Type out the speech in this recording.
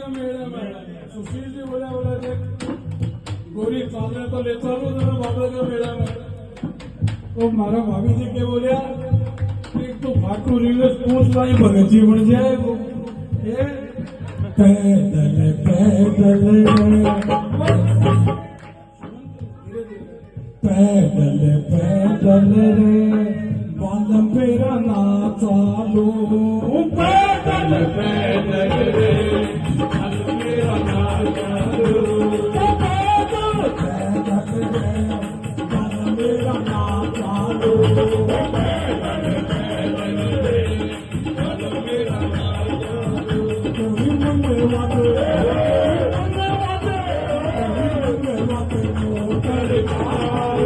सुशील जी बोला गोरी चालने तो ले चलो जरा बाबा का मेला में तो मारा भाभी जी के बोलिया एक तो फाटू रील्स पोस्ट लाई भगती बन जाए ये पैदल पैदल पैदल पैदल रे बांधम मेरा ना चालू पैदल पैदल रे मेरा ना चालू पैदल पैदल रे बांधम मेरा ना चालू पैदल पैदल रे बांधम मेरा ना चालू कोई मंगे वाते मोटर कार